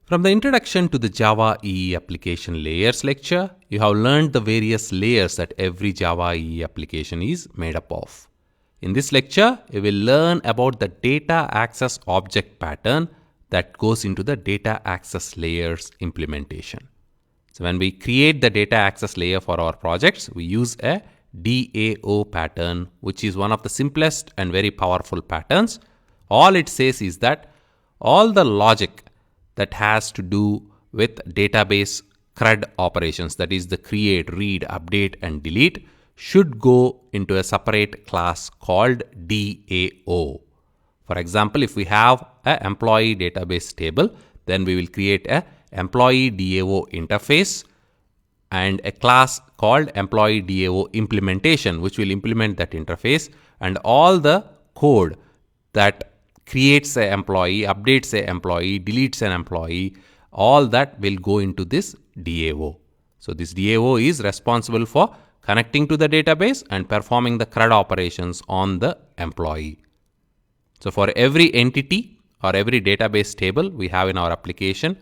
From the introduction to the Java EE application layers lecture, you have learned the various layers that every Java EE application is made up of. In this lecture, you will learn about the data access object pattern that goes into the data access layers implementation. So when we create the data access layer for our projects, we use a DAO pattern, which is one of the simplest and very powerful patterns. All it says is that all the logic that has to do with database CRUD operations, that is the create, read, update and delete, should go into a separate class called DAO. For example, if we have an employee database table, then we will create a employee DAO interface and a class called employee DAO implementation, which will implement that interface, and all the code that creates an employee, updates an employee, deletes an employee, all that will go into this DAO. So this DAO is responsible for connecting to the database and performing the CRUD operations on the employee. So for every entity or every database table we have in our application,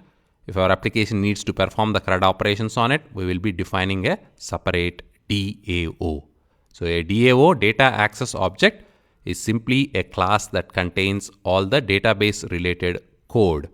if our application needs to perform the CRUD operations on it, we will be defining a separate DAO. So a DAO, data access object, is simply a class that contains all the database related code